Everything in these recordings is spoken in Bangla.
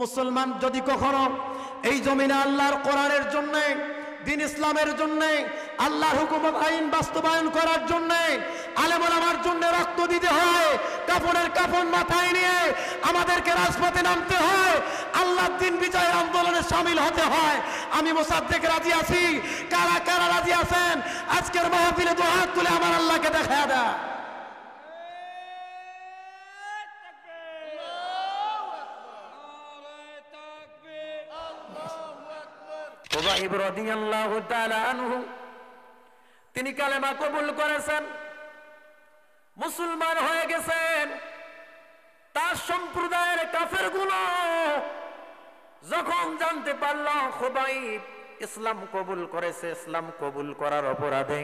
মুসলমান যদি কখনো এই জমিনে আল্লাহর কোরআনের জন্য, দিন ইসলামের জন্য, আল্লাহর হুকুম আইন বাস্তবায়ন করার জন্য, আলেম ওলামার জন্য রক্ত দিতে হয়, কাফনের কাফন মাথায় নিয়ে আমাদেরকে রাজপথে নামতে হয়, আল্লাহর দিন বিজয়ের আন্দোলনে শামিল হতে হয়। আমি মুসাদ্দিক রাজি আছি। কারা কারা রাজি আছেন আজকের মাহফিলে দু হাত তুলে আমার আল্লাহকে দেখায়া দেয়। খুবাইব রাদিয়াল্লাহু তাআলা আনহু তিনি কালেমা কবুল করেছেন, মুসলমান হয়ে গেছেন। তার সম্প্রদায়ের কাফেরগুলো যখন জানতে পারল খুবাইব ইসলাম কবুল করেছে, ইসলাম কবুল করার অপরাধে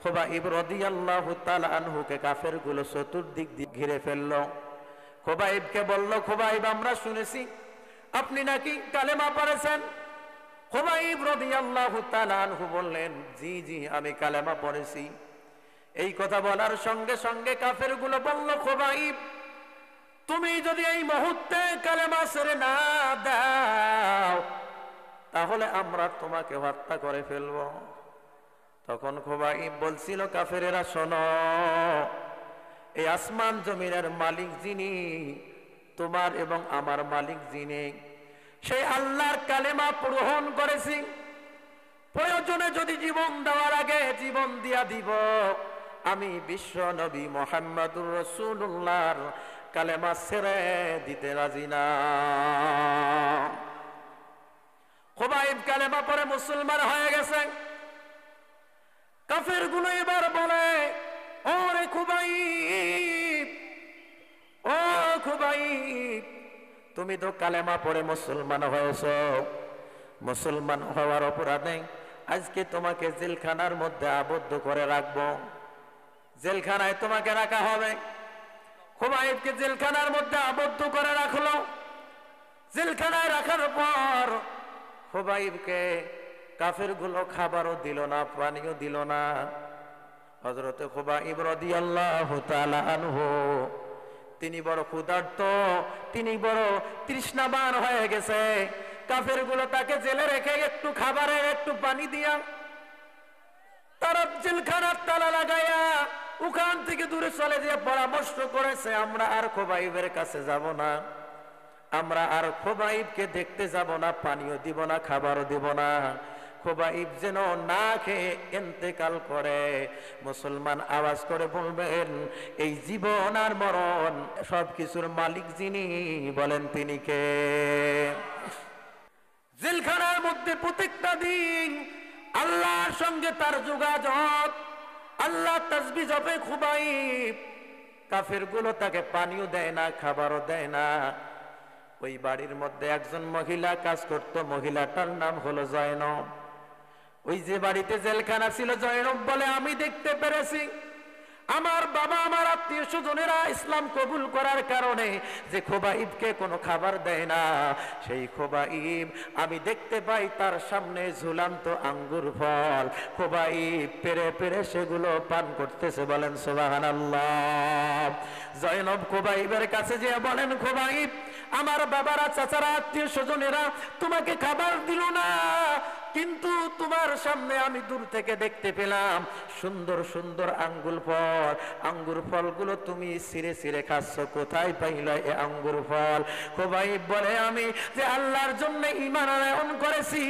খুবাইব রাদিয়াল্লাহু তাআলা আনহুকে কাফেরগুলো চতুর্দিক দিয়ে ঘিরে ফেলল। খুবাইবকে বলল, খুবাইব আমরা শুনেছি আপনি নাকি কালেমা পড়েছেন। খুবাইব রাদিয়াল্লাহু তাআলা আনহু বললেন, জি জি আমি কালেমা পড়েছি। এই কথা বলার সঙ্গে সঙ্গে কাফেরগুলো বলল, খুবাইব তুমি যদি এই মুহূর্তে কালেমা ছেড়ে না দাও তাহলে আমরা তোমাকে হত্যা করে ফেলব। তখন খুবাইব বলছিল, কাফেরেরা শোনো, এই আসমান জমিনের মালিক যিনি, তোমার এবং আমার মালিক যিনি, সেই আল্লাহর কালেমা গ্রহণ করেছি। প্রয়োজনে যদি জীবন দেওয়ার আগে জীবন দিয়া দিব। আমি বিশ্ব নবী মুহাম্মদুর রাসূলুল্লাহর কালেমা ছেড়ে দিতে রাজি না। খুবাইব কালেমা পড়ে মুসলমান হয়ে গেছে। কাফেরগুলো এবার বলে, ওরে খুবাইব, ও খুবাইব তুমি তো কালেমা পড়ে মুসলমান হয়েছো, মুসলমান হওয়ার অপরাধে আজকে তোমাকে জেলখানার মধ্যে আবদ্ধ করে রাখবো, জেলখানায় তোমাকে রাখা হবে। খুবাইবকে জেলখানার মধ্যে আবদ্ধ করে রাখলো। জেলখানায় রাখার পর খুবাইবকে কাফেরগুলো খাবারও দিল না, পানিও দিল না। হযরত খুবাইব রাদিয়াল্লাহু তাআলা আনহু তিনি বড় ক্ষুধার্ত, তিনি বড় তৃষ্ণাবান হয়ে গেছে। কাফেরগুলো তাকে জেলে রেখে একটু খাবারের একটু পানি দিয়া তারা জেলখানার তালা লাগাইয়া ওখান থেকে দূরে চলে যেয়ে পরামর্শ করেছে, আমরা আর খুবাইবের কাছে যাব না, আমরা আর খুবাইবকে দেখতে যাব না, পানিও দিব না, খাবারও দিব না। খুবাইব যেন না খেয়ে ইন্তেকাল করে। মুসলমান আওয়াজ করে বলবেন, এই জীবন আর মরণ সবকিছুর মালিক যিনি, বলেন তিনি কে? জেলখানার মধ্যে প্রত্যেকটা দিন আল্লাহর সঙ্গে তার যোগাযোগ, আল্লাহ তাসবিহ জপে খুবাইব। কাফেরগুলো তাকে পানিও দেয় না, খাবারও দেয় না। ওই বাড়ির মধ্যে একজন মহিলা কাজ করত, মহিলাটার নাম হলো জয়নব। ওই যে বাড়িতে জেলখানা ছিল, জয়নব বলে, আমি দেখতে পেরেছি আমার বাবা, আমার আত্মীয় স্বজনেরা ইসলাম কবুল করার কারণে যে খুবাইবকে কোনো খাবার দেয় না, সেই খুবাইব আমি দেখতে পাই তার সামনে ঝুলন্ত আঙ্গুর ফল, খুবাইব পেরে পেরে সেগুলো পান করতেছে। বলেন সুবহানাল্লাহ। জয়নব খুবাইবের কাছে যে বলেন, খুবাইব আমার বাবারা, চাচারা, আত্মীয় স্বজনেরা তোমাকে খাবার দিল না, কিন্তু তোমার সামনে আমি দূর থেকে দেখতে পেলাম সুন্দর সুন্দর আঙ্গুর ফল, আঙ্গুর ফলগুলো তুমি ছিঁড়ে ছিঁড়ে খাচ্ছ, কোথায় পাইল এ আঙ্গুর ফল? খুবাইব বলে, আমি যে আল্লাহর জন্য ঈমান আনয়ন করেছি,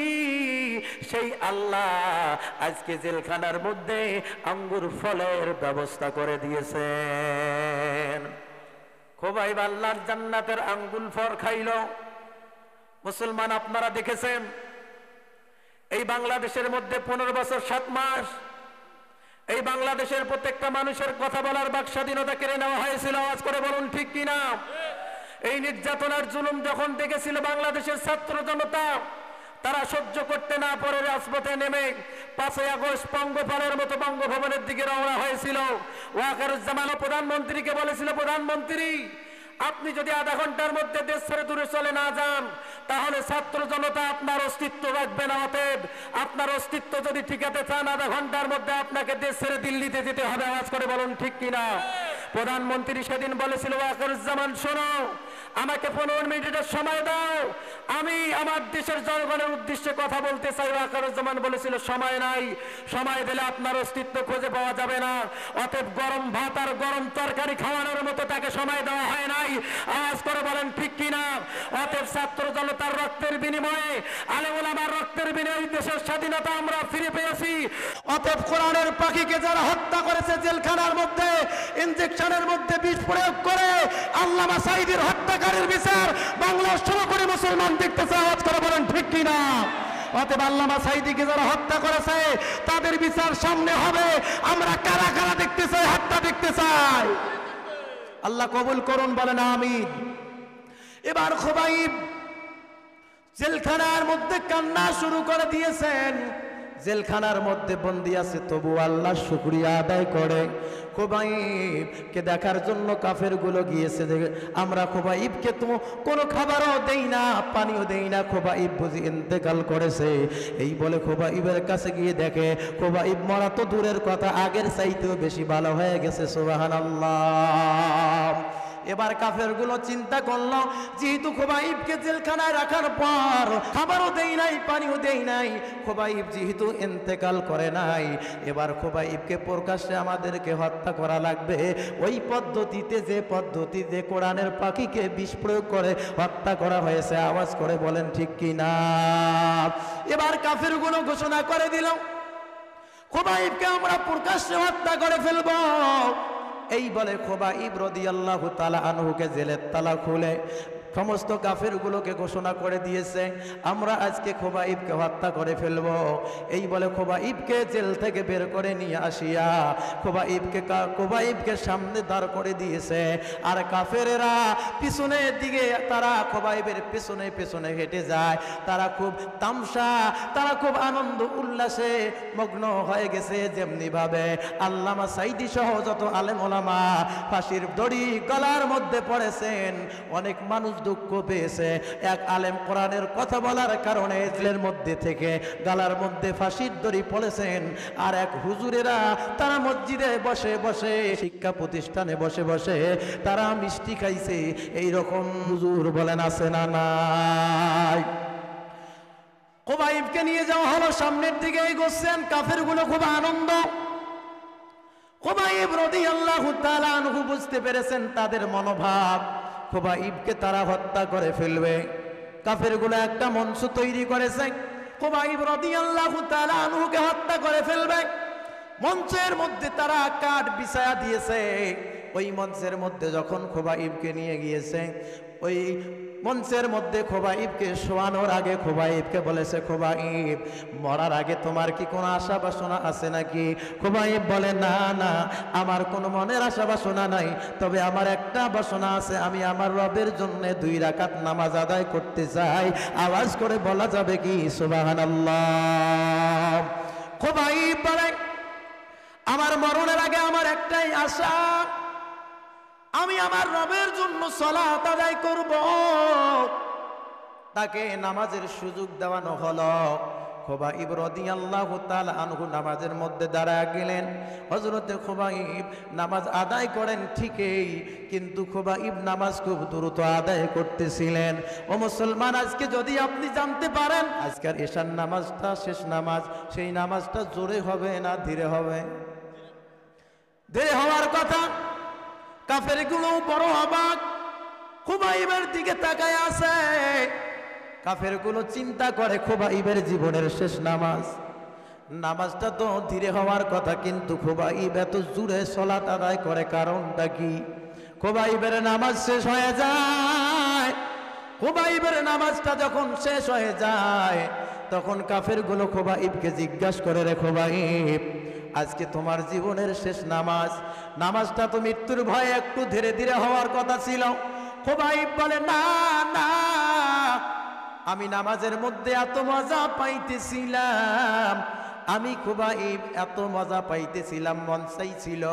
সেই আল্লাহ আজকে জেলখানার মধ্যে আঙ্গুর ফলের ব্যবস্থা করে দিয়েছেন। খুবাইব আল্লাহর জান্নাতের আঙ্গুর ফল খাইল। মুসলমান আপনারা দেখেছেন, এই বাংলাদেশের মধ্যে 15 বছর 7 মাস এই বাংলাদেশের প্রত্যেকটা মানুষের কথা বলার বাক স্বাধীনতা কেড়ে নেওয়া হয়েছিল। আওয়াজ করে বলুন ঠিক কিনা? এই নির্যাতনের জুলুম যখন দেখেছিল বাংলাদেশের ছাত্র জনতা, তারা সহ্য করতে না পারে রাজপথে নেমে 5ই আগস্ট পঙ্গপালের মতো বঙ্গভবনের দিকে রওনা হয়েছিল। ওয়াকারুজ্জামান প্রধানমন্ত্রীকে বলেছিল, প্রধানমন্ত্রী আপনি যদি আধা ঘন্টার মধ্যে দেশ ছেড়ে দূরে চলে না যান তাহলে ছাত্র জনতা আপনার অস্তিত্ব রাখবে না। অতএব আপনার অস্তিত্ব যদি ঠিকাতে চান আধা ঘন্টার মধ্যে আপনাকে দেশ ছেড়ে দিল্লিতে যেতে হবে। আওয়াজ করে বলুন ঠিক কিনা? প্রধানমন্ত্রী সেদিন বলেছিল, ওয়াকারুজ্জামান শোনো, আমাকে 15 মিনিটের সময় দাও, আমি আমার দেশের জনগণের উদ্দেশ্যে কথা বলতে চাই। ওয়াকারুজ্জামান বলেছিল সময় নাই, সময় দিলে আপনার অস্তিত্ব খুঁজে পাওয়া যাবে না। অতএব গরম ভাত আর গরম তরকারি খাওয়ানোর মতো তাকে সময় দেওয়া হয় নাই। আওয়াজ করে বলেন ঠিক কিনা? অতএব ছাত্র জনতার রক্তের বিনিময়ে, আলেম ওলামার রক্তের বিনিময়ে দেশের স্বাধীনতা আমরা ফিরে পেয়েছি। অতএব কোরআনের পাখিকে যারা হত্যা করেছে জেলখানার মধ্যে ইনজেকশনের মধ্যে বিষ প্রয়োগ করে, আল্লামা সাঈদীর হত্যাকারীর বিচার বাংলার 16 কোটি মুসলমান দেখতেছে। আওয়াজ করে বলেন ঠিক কিনা? অতএব আল্লামা সাঈদীকে যারা হত্যা করেছে তাদের বিচার সামনে হবে। আমরা কারা কারা দেখতে চাই? হত্যা দেখতে চাই। আল্লাহ কবুল করুন, বলেন আমিন। এবার খুবাইব জেলখানার মধ্যে কান্না শুরু করে দিয়েছেন। জেলখানার মধ্যে বন্দী আছে, তবু আল্লাহ শুকরিয়া আদায় করে। খুবাইবকে দেখার জন্য কাফেরগুলো গিয়েছে। আমরা খুবাইবকে তো কোনো খাবারও দেই না, পানিও দেই না, খুবাইব বুঝি ইন্তেকাল করেছে। এই বলে খুবাইবের কাছে গিয়ে দেখে খুবাইব মরা তো দূরের কথা, আগের চাইতেও বেশি ভালো হয়ে গেছে। সুবহানাল্লাহ। এবার কাফেরগুলো চিন্তা করলো, যেহেতু খুবাইবকে জেলখানায় রাখার পর খাবারও দেই নাই, পানিও দেই নাই, খুবাইব যেহেতু ইন্তেকাল করে নাই, এবার খুবাইবকে প্রকাশ্যে আমাদেরকে হত্যা করা লাগবে। ওই পদ্ধতিতে, যে পদ্ধতিতে কোরআনের পাখিকে বিষ প্রয়োগ করে হত্যা করা হয়েছে। আওয়াজ করে বলেন ঠিক কি না? এবার কাফেরগুলো ঘোষণা করে দিল, খুবাইবকে আমরা প্রকাশ্যে হত্যা করে ফেলবো। এই বলে খুবাইব রাদিয়াল্লাহু তাআলা আনহুকে জেলের তালা খুলে সমস্ত কাফেরগুলোকে ঘোষণা করে দিয়েছে, আমরা আজকে খুবাইবকে হত্যা করে ফেলব। এই বলে খুবাইবকে জেল থেকে বের করে নিয়ে আসিয়া খুবাইবকে সামনে দাঁড় করে দিয়েছে। আর কাফেরেরা পিছনের দিকে, তারা খুবাইবের পেছনে পেছনে হেঁটে যায়। তারা খুব তামসা, তারা খুব আনন্দ উল্লাসে মগ্ন হয়ে গেছে। যেমনি ভাবে আল্লামা সাঈদী সহ যত আলেম ওলামা ফাঁসির দড়ি গলার মধ্যে পড়েছেন, অনেক মানুষ দুঃখ পেয়েছে। এক আলেম কোরআনের কথা বলার কারণে জেলের মধ্যে থেকে গলার মধ্যে ফাঁসির দড়ি পড়েছেন। আর এক হুজুরেরা তারা মসজিদে বসে বসে, শিক্ষা প্রতিষ্ঠানে বসে বসে তারা মিষ্টি খাইছে। এই রকম হুজুর বলেন আছে না নাই? খুবাইবকে নিয়ে যাওয়া হলো, সামনের দিকে এগোচ্ছেন। কাফেরগুলো খুব আনন্দ। খুবাইব রাদিয়াল্লাহু তাআলা আনহু বুঝতে পেরেছেন তাদের মনোভাব, খুবাইবকে তারা হত্যা করে ফেলবে। কাফেরগুলো একটা মঞ্চ তৈরি করেছে, খুবাইব রাদিয়াল্লাহু তাআলা আনহুকে হত্যা করে ফেলবে। মঞ্চের মধ্যে তারা কাঠ বিছায়া দিয়েছে। ওই মঞ্চের মধ্যে যখন খুবাইবকে নিয়ে গিয়েছে, ওই মঞ্চের মধ্যে খুবাইবকে শোয়ানোর আগে খুবাইবকে বলেছে, খুবাইব মরার আগে তোমার কি কোনো আশা বাসনা আছে নাকি? খুবাইব বলে, না না, আমার কোনো মনের আশা বাসনা নাই, তবে আমার একটা বাসনা আছে, আমি আমার রবের জন্য 2 রাকাত নামাজ আদায় করতে চাই। আওয়াজ করে বলা যাবে কি সুবহানাল্লাহ? খুবাইব বলে, আমার মরণের আগে আমার একটাই আশা, আমি আমার রবের জন্য সালাত আদায় করব। তাকে নামাজের সুযোগ দেওয়ানো হলো। খুবাইব রাদিয়াল্লাহু তাআলা আনহু নামাজের মধ্যে দাঁড়ায় গেলেন। হযরতে খুবাইব নামাজ আদায় করেন ঠিকই, কিন্তু খুবাইব নামাজ খুব দ্রুত আদায় করতেছিলেন। ও মুসলমান, আজকে যদি আপনি জানতে পারেন আজকের ঈশার নামাজটা শেষ নামাজ, সেই নামাজটা জোরে হবে না ধীরে হবে? ধীরে হওয়ার কথা। কাফেরগুলো বড় অবাক, খুবাইবের দিকে তাকায় আছে। কাফেরগুলো চিন্তা করে খুবাইবের জীবনের শেষ নামাজ, নামাজটা তো ধীরে হওয়ার কথা, কিন্তু খুবাইব এত জোরে সালাত আদায় করে, কারণটা কি? খুবাইবের নামাজ শেষ হয়ে যায়। খুবাইবের নামাজটা যখন শেষ হয়ে যায়, তখন কাফেরগুলো খুবাইবকে জিজ্ঞাসা করে, রে খুবাইব, আজকে তোমার জীবনের শেষ নামাজ, নামাজটা তো মৃত্যুর ভয়ে একটু ধীরে ধীরে হওয়ার কথা ছিল। খুবাইব বলে, না না, আমি নামাজের মধ্যে এত মজা পাইতেছিলাম, আমি খুবাইব এত মজা পাইতেছিলাম, মন চাইছিল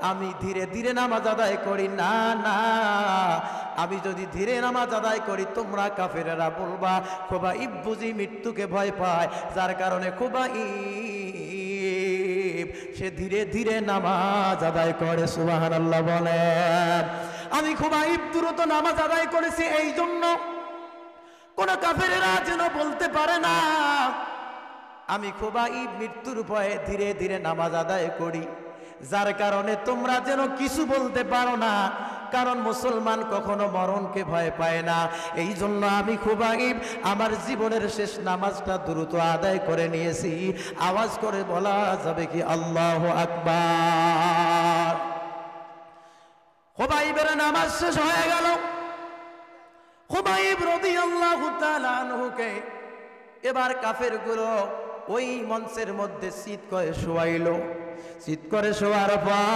আমি ধীরে ধীরে নামাজ আদায় করি। না না, আমি যদি ধীরে নামাজ আদায় করি তোমরা কাফেরেরা বলবা খুবাইব বুঝি মৃত্যুকে ভয় পায়, যার কারণে খুবাইব সে ধীরে ধীরে নামাজ আদায় করে। সুবহানাল্লাহ বলেন। আমি খুবাইব দ্রুত নামাজ আদায় করেছি, এই জন্য কোন কাফেরেরা যেন বলতে পারে না আমি খুবাইব মৃত্যুর ভয়ে ধীরে ধীরে নামাজ আদায় করি, যার কারণে তোমরা যেন কিছু বলতে পারো না, কারণ মুসলমান কখনো মরণকে ভয় পায় না। এই জন্য আমি খুবাইব আমার জীবনের শেষ নামাজটা দ্রুত আদায় করে নিয়েছি। আওয়াজ করে বলা যাবে কি আল্লাহু আকবার। খুবাইবের নামাজ শেষ হয়ে গেল। খুবাইব রাদিয়াল্লাহু তাআলা আনহুকে এবার কাফেরগুলো ওই মঞ্চের মধ্যে চিৎ করে শোয়াইল। চিৎ করে শোয়ার পর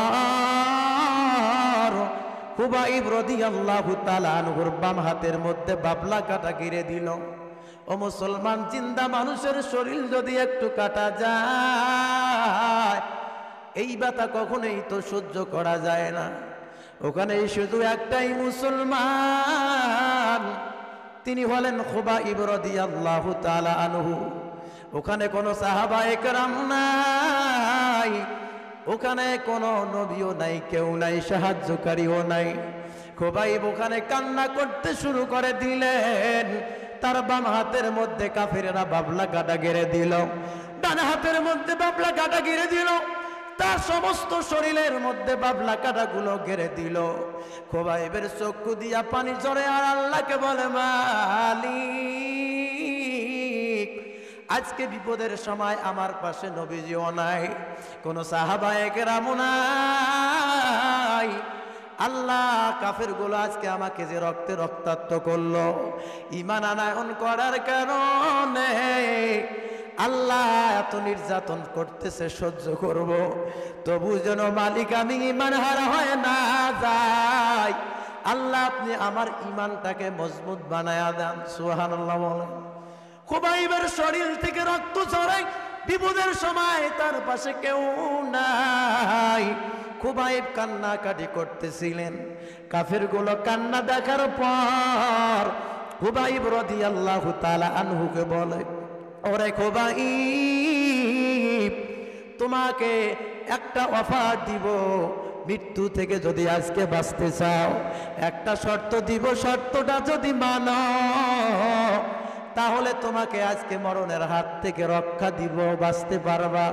খুবাইব রাদিয়াল্লাহু তাআলা আনহুর বাম হাতের মধ্যে বাবলা কাটা গিরে দিল। ও মুসলমান, জিন্দা মানুষের শরীর যদি একটু কাটা যায়, এই ব্যথা কখনোই তো সহ্য করা যায় না। ওখানে শুধু একটাই মুসলমান, তিনি হলেন খুবাইব রাদিয়াল্লাহু তাআলা আনহু। ওখানে কোনো সাহাবায়ে কেরাম নাই, ওখানে কোনো নবীও নাই, কেউ নাই, সাহায্যকারীও নাই। খুবাইব ওখানে কান্না করতে শুরু করে দিলেন। তার বাম হাতের মধ্যে কাফেরেরা বাবলা কাটা গেড়ে দিল, ডান হাতের মধ্যে বাবলা কাটা গেড়ে দিল, তার সমস্ত শরীরের মধ্যে বাবলা কাটাগুলো গেড়ে দিল। খুবাইবের চক্ষু দিয়া পানি ঝরে আর আল্লাহকে বলে, মালিক, আজকে বিপদের সময় আমার পাশে নবীজিও নাই, কোন সাহাবায়ে কেরামও নাই। আল্লাহ, কাফেরগুলো আজকে আমাকে যে রক্তে রক্তাক্ত করলো, ঈমান আনয়ন করার কারণে আল্লাহ এত নির্যাতন করতেছে, সহ্য করব, তবু যেন মালিক আমি ঈমান হারা হয় না যাই। আল্লাহ, আপনি আমার ঈমানটাকে মজবুত বানায়া দেন। সুবহানাল্লাহ বলেন। খুবাইবের শরীর থেকে রক্ত ঝরে, বিপদের সময় তার পাশে কেউ নাই। খুবাইব কান্নাকাটি করতেছিলেন। কাফেরগুলো কান্না দেখার পর খুবাইব রাদিয়াল্লাহু তাআলা আনহুকে বলে, ওরে খুবাইব, তোমাকে একটা অফার দিব, মৃত্যু থেকে যদি আজকে বাঁচতে চাও, একটা শর্ত দিব, শর্তটা যদি মানো তাহলে তোমাকে আজকে মরণের হাত থেকে রক্ষা দিব, বাঁচতে পারবা।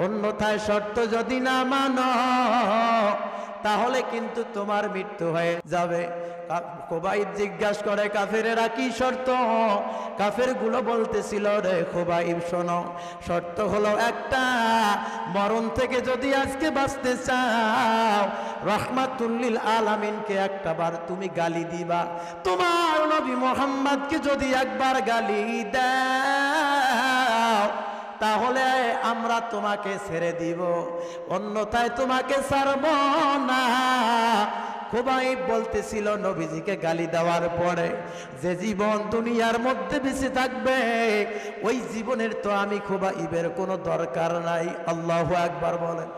অন্যথায় শর্ত যদি না মানো তাহলে কিন্তু তোমার মৃত্যু হয়ে যাবে। খুবাইব জিজ্ঞাসা করে, কাফেরেরা কি শর্ত? কাফেরগুলো বলতেছিল, রে খুবাইব শোনো, শর্ত হলো একটা, মরণ থেকে যদি আজকে বাঁচতে চাও, রাহমাতুল লিল আলামিনকে একটাবার তুমি গালি দিবা, তোমার নবী মুহাম্মদকে যদি একবার গালি দাও তাহলে আমরা তোমাকে ছেড়ে দিব, অন্যথায় তোমাকে ছাড়ব না। খুবাইব বলতেছিল, নবীজিকে গালি দেওয়ার পরে যে জীবন দুনিয়ার মধ্যে বেঁচে থাকবে, ওই জীবনের তো আমি খুবাইবের কোনো দরকার নাই। আল্লাহু আকবার বলেন।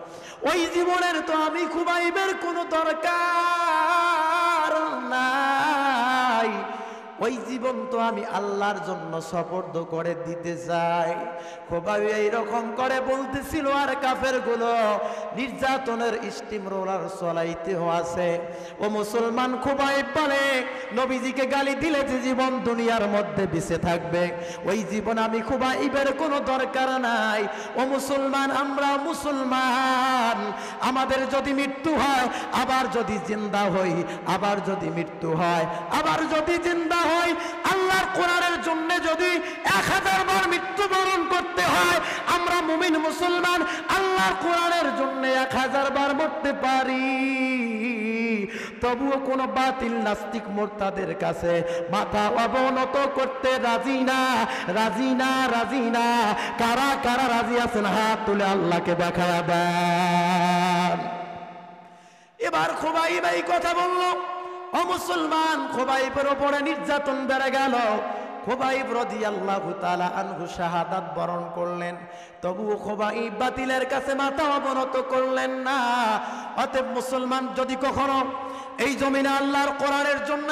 ওই জীবনের তো আমি খুবাইবের কোনো দরকার নাই, ওই জীবন তো আমি আল্লাহর জন্য সুপর্দ করে দিতে চাই। খুবাইব এইরকম করে বলতেছিল, আর কাফেরগুলো নির্যাতনের স্টিম রোলার চলাইতেও আছে। ও মুসলমান, খুবাইব বলে, নবীজিকে গালি দিলে যে জীবন দুনিয়ার মধ্যে বেঁচে থাকবে, ওই জীবন আমি খুবাইবের কোনো দরকার নাই। ও মুসলমান, আমরা মুসলমান, আমাদের যদি মৃত্যু হয়, আবার যদি জিন্দা হই, আবার যদি মৃত্যু হয়, আবার যদি জিন্দা হয়, আল্লাহর কোরআনের জন্য যদি 1000 বার মৃত্যুবরণ করতে হয়, আমরা মুমিন মুসলমান আল্লাহর কোরআনের জন্য 1000 বার মরতে পারি। তবুও কোন বাতিল নাস্তিক মুরতাদের কাছে মাথা অবনত করতে রাজি না, রাজি না, রাজি না। কারা কারা রাজি আছেন হাত তুলে আল্লাহকে দেখায়া দেন। এবার খুবাইব এই কথা বলল। ও মুসলমান, খুবাইবের উপরে নির্যাতন বেড়ে গেল। খুবাইব রাদিয়াল্লাহু তাআলা আনহু শাহাদাত বরণ করলেন, তবুও খুবাইব বাতিলের কাছে মাথা অবনত করলেন না। অতএব মুসলমান, যদি কখনো এই জমিনে আল্লাহর কোরআনের জন্য,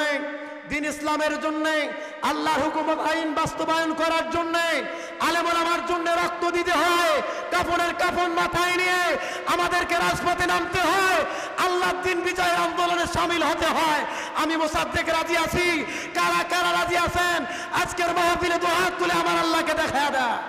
দিন ইসলামের জন্য, আল্লাহর হুকুম আইন বাস্তবায়ন করার জন্য আলেম ওলামার জন্য রক্ত দিতে হয়, কাফনের কাফন মাথায় নিয়ে আমাদেরকে রাজপথে নামতে হয়, আল্লাহর দিন বিজয়ের আন্দোলনে শামিল হতে হয়। আমি মোসাদ্দেক রাজি আছি। কারা কারা রাজি আছেন আজকের মাহফিলে দু হাত তুলে আমার আল্লাহকে দেখায় দেয়।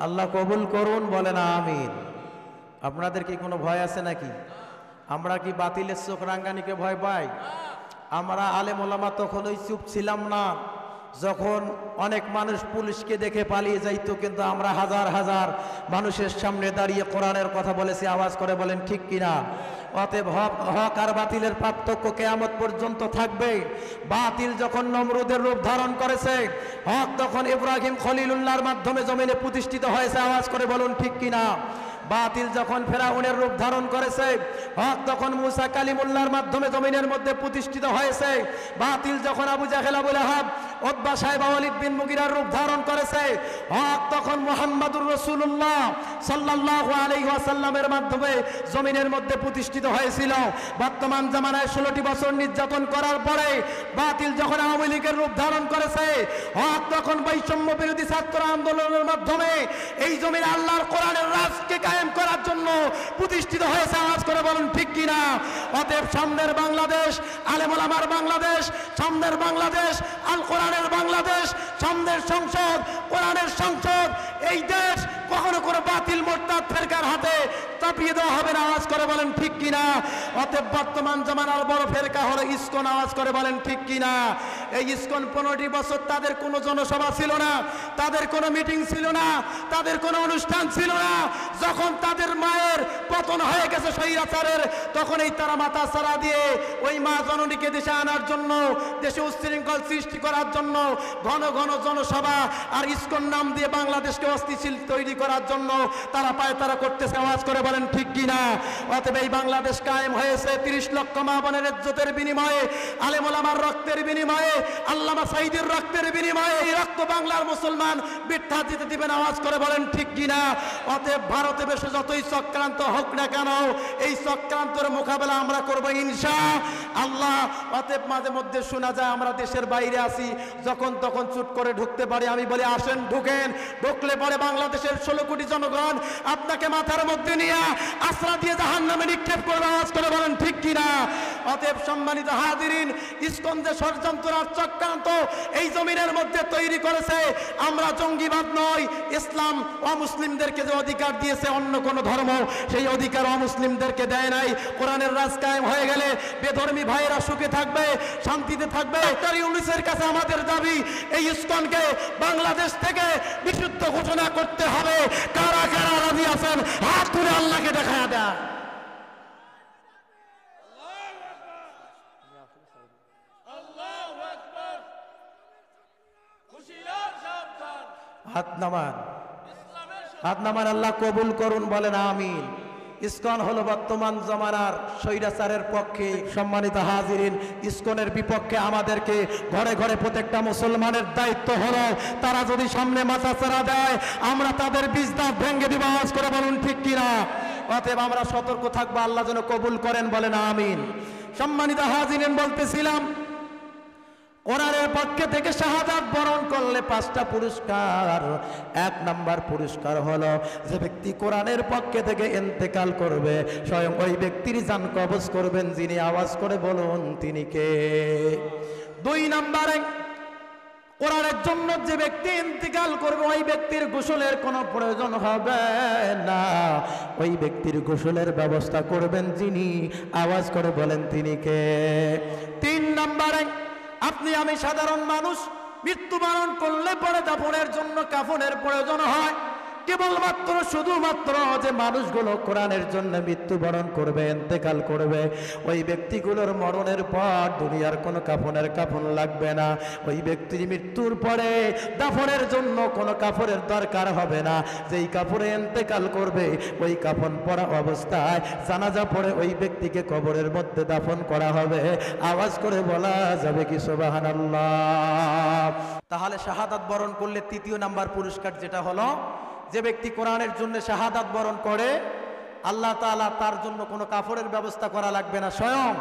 আল্লাহ কবুল করুন, বলেন আমিন। আপনাদের কি কোনো ভয় আছে নাকি? আমরা কি বাতিলের চোখ রাঙ্গানিকে ভয় পাই? আমরা আলেম ওলামা তখনই চুপ ছিলাম না যখন অনেক মানুষ পুলিশকে দেখে পালিয়ে যাইতো, কিন্তু আমরা হাজার হাজার মানুষের সামনে দাঁড়িয়ে কোরআনের কথা বলেছি। আওয়াজ করে বলেন ঠিক কিনা? অতএব হক আর বাতিলের পার্থক্য কিয়ামত পর্যন্ত থাকবে। বাতিল যখন নমরুদের রূপ ধারণ করেছে, হক তখন ইব্রাহিম খলিলুল্লাহর মাধ্যমে জমিনে প্রতিষ্ঠিত হয়েছে। আওয়াজ করে বলুন ঠিক কিনা? বাতিল যখন ফেরাউনের রূপ ধারণ করেছে, হক তখন মুসা কালিমুল্লাহর মাধ্যমে জমিনের মধ্যে প্রতিষ্ঠিত হয়েছে। বাতিল যখন আবু জাহেল আবু লাহাব উতবা সাহেব ওয়ালিদ বিন মুগিরার রূপ ধারণ করেছে, হক তখন মুহাম্মাদুর রাসূলুল্লাহ সাল্লাল্লাহু আলাইহি ওয়াসাল্লামের মাধ্যমে জমিনের মধ্যে প্রতিষ্ঠিত হয়েছিল। বর্তমান জামানায় 16টি বছর নির্যাতন করার পরে বাতিল যখন আওয়ামী লীগের রূপ ধারণ করেছে, হক তখন বৈষম্য বিরোধী ছাত্র আন্দোলনের মাধ্যমে এই জমির আল্লাহর কোরআনের রাজকে কায়েম করার জন্য প্রতিষ্ঠিত হয়েছে। আওয়াজ করে বলুন ঠিক কিনা? অতএব সামনের বাংলাদেশ আলেম ওলামার বাংলাদেশ, সামনের বাংলাদেশ আল কোরআনের বাংলাদেশ, সামনের সংসদ কোরআনের সংসদ। এই দেশ কখনো কোনো বাতিল মোরতাদ ফেরকার হাতে চাপিয়ে দেওয়া হবে না। আওয়াজ করে বলেন ঠিক কিনা? অতএব বর্তমান জামানার বড় ফেরকা হলো ইসকন। আওয়াজ করে বলেন ঠিক কিনা? এই ইসকন 15টি বছর তাদের কোনো জনসভা ছিল না, তাদের কোনো মিটিং ছিল না, তাদের কোনো অনুষ্ঠান ছিল না। যখন তাদের মায়ের পতন হয়ে গেছে স্বৈরাচারের, তখনই তারা মাথা ছাড়া দিয়ে ওই মা জননীকে দেশে আনার জন্য, দেশে উচ্ছৃঙ্খল সৃষ্টি করার জন্য ঘন ঘন জনসভা আর ইসকন নাম দিয়ে বাংলাদেশকে অস্থিতিশীল তৈরি করার জন্য তারা পায়তারা করতেছে। আওয়াজ করে বলেন ঠিক কিনা? অতএব এই বাংলাদেশ কায়েম হয়েছে 30 লক্ষ মা বোনের ইজ্জতের বিনিময়ে, আলেম ওলামার রক্তের বিনিময়ে, আল্লামা সাঈদীর রক্তের বিনিময়ে। এই রক্ত বাংলার মুসলমান বৃথা দিতে দিবেন। আওয়াজ করে বলেন ঠিক কিনা? অতএব ভারতে বসে যতই চক্রান্ত হোক না কেন, এই চক্রান্তের মোকাবেলা আমরা করব ইনশাআল্লাহ। অতএব মাঝে মধ্যে শোনা যায় আমরা দেশের বাইরে আছি, যখন তখন চুট করে ঢুকতে পারি। আমি বলি আসেন ঢুকেন। ঢুকলে পরে বাংলাদেশের 16 কোটি জনগণ আপনাকে মাথার মধ্যে নিয়ে আশ্রা দিয়ে জাহান্নামে নিক্ষেপ করবে। আওয়াজ করে বলেন ঠিক কিনা? অতএব সম্মানিত হাজিরিন, ইসকন যে ষড়যন্ত্র আর চক্রান্ত এই জমিনের মধ্যে তৈরি করেছে, আমরা জঙ্গিবাদ নয়। ইসলাম অমুসলিমদেরকে যে অধিকার দিয়েছে অন্য কোন ধর্ম সেই অধিকার অমুসলিমদেরকে দেয় নাই। কোরআনের রাজ কায়েম হয়ে গেলে বেধর্মী ভাইয়েরা সুখে থাকবে, শান্তিতে থাকবে। ডক্টর ইউনূসের কাছে আমাদের দাবি, এই ইসকনকে বাংলাদেশ থেকে বিশুদ্ধ ঘোষণা করতে হবে। কারা কারা রাজি আছেন হাত তুলে আল্লাহকে দেখা দেয়। হাত নামান, হাত নামান। আল্লাহ কবুল করুন, বলেন আমিন। ইসকন হলো বর্তমান জমানার স্বৈরাচারের পক্ষে। সম্মানিত হাজিরিন, ইসকনের বিপক্ষে আমাদেরকে ঘরে ঘরে প্রত্যেকটা মুসলমানের দায়িত্ব হলো, তারা যদি সামনে মাথা চাড়া দেয় আমরা তাদের বীজ দাঁত ভেঙে দিব। আওয়াজ করে বলুন ঠিক কিনা? অতএব আমরা সতর্ক থাকবো। আল্লাহ যেন কবুল করেন, বলেন আমিন। সম্মানিত হাজিরিন, বলতেছিলাম কোরআনের পক্ষে থেকে শাহাদাত বরণ করলে 5টা পুরস্কার। 1 নাম্বার পুরস্কার হলো যে ব্যক্তি কোরআনের পক্ষে থেকে ইন্তেকাল করবে, স্বয়ং ওই ব্যক্তির জান কবজ করবেন যিনি। আওয়াজ করে বলুন তিনি কে? 2 নাম্বারে কোরআনের জন্য যে ব্যক্তি ইন্তেকাল করবে ওই ব্যক্তির গোসলের কোনো প্রয়োজন হবে না, ওই ব্যক্তির গোসলের ব্যবস্থা করবেন যিনি। আওয়াজ করে বলেন তিনি কে? 3 নাম্বারে আপনি আমি সাধারণ মানুষ মৃত্যুবরণ করলে পরে দাফনের জন্য কাফনের প্রয়োজন হয়। কেবলমাত্র শুধুমাত্র যে মানুষগুলো কোরআনের জন্য মৃত্যুবরণ করবে, ইন্তেকাল করবে, ওই ব্যক্তিগুলোর মরণের পর দুনিয়ার কোনো কাফন লাগবে না। ওই ব্যক্তির মৃত্যুর পরে দাফনের জন্য কোনো কাপড়ের দরকার হবে না। যেই কাপড়ে ইন্তেকাল করবে ওই কাফন পরা অবস্থায় জানাজা পড়ে ওই ব্যক্তিকে কবরের মধ্যে দাফন করা হবে। আওয়াজ করে বলা যাবে কি সুবহানাল্লাহ। তাহলে শাহাদাত বরণ করলে তৃতীয় নাম্বার পুরস্কার যেটা হলো, যে ব্যক্তি কোরআনের জন্য শাহাদাত বরণ করে আল্লাহ তাআলা তার জন্য কোনো কাপড়ের ব্যবস্থা করা লাগবে না। স্বয়ং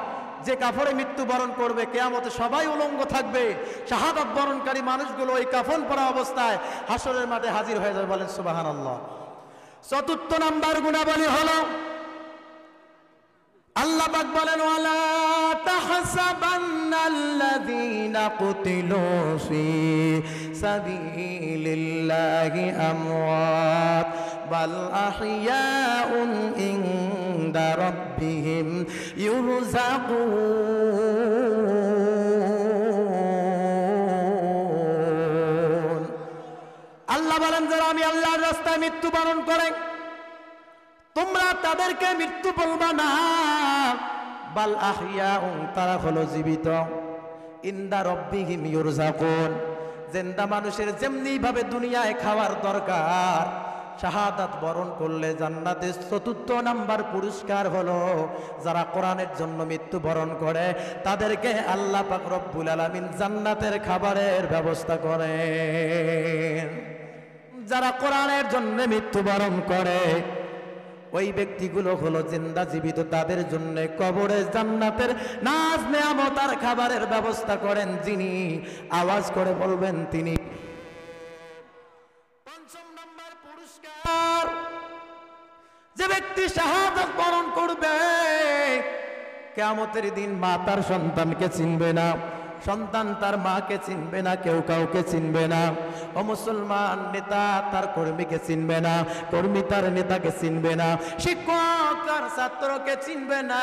যে কাপড়ে মৃত্যুবরণ করবে কিয়ামতে সবাই উলঙ্গ থাকবে, শাহাদাত বরণকারী মানুষগুলো ওই কাফন পরা অবস্থায় হাসরের মাঠে হাজির হয়ে যাবে। বলেন সুবহানাল্লাহ। চতুর্থ নাম্বার গুণাবলী হলো, আল্লাহ পাক বলেন ওয়ালা তাহসাবান্নাল্লাযীনা কুতিলু ফি সাবিলিল্লাহি আমওয়াত বাল আহইয়াউন ইনদা রাব্বিহিম ইউরযাকুন। আল্লাহ বলেন যারা আমি আল্লাহর রাস্তায় মৃত্যুবরণ করে তোমরা তাদেরকে মৃত্যু বলবা না, বাল আহইয়াউন তারা হলো জীবিত, ইনদা রাব্বিহিম ইউরযাকুন জিন্দা মানুষের যেমনি ভাবে দুনিয়ায় খাওয়ার দরকার, শাহাদাত বরণ করলে জান্নাতের চতুর্থ নাম্বার পুরস্কার হলো যারা কোরআনের জন্য মৃত্যুবরণ করে তাদেরকে আল্লাহ পাক রব্বুল আলামিন জান্নাতের খাবারের ব্যবস্থা করেন। যারা কোরআনের জন্য মৃত্যুবরণ করে ওই ব্যক্তিগুলো হলো জিন্দা জীবিত, তাদের জন্য কবরে জান্নাতের নাজ নেয়ামত আর খাবারের ব্যবস্থা করেন যিনি। আওয়াজ করে বলবেন তিনি। পঞ্চম নাম্বার পুরস্কার, যে ব্যক্তি শাহাদাত বরণ করবে কিয়ামতের দিন মা তার সন্তানকে চিনবে না, সন্তান তার মাকে চিনবে না, কেউ কাউকে চিনবে না। ও মুসলমান, নেতা তার কর্মীকে চিনবে না, কর্মী তার নেতাকে চিনবে না, শিক্ষক তার ছাত্রকে চিনবে না।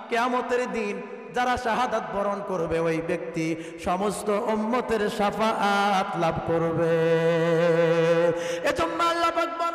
কিয়ামতের দিন যারা শাহাদাত বরণ করবে ওই ব্যক্তি সমস্ত উম্মতের শাফাআত লাভ করবে। এজন্য আল্লাহ পাক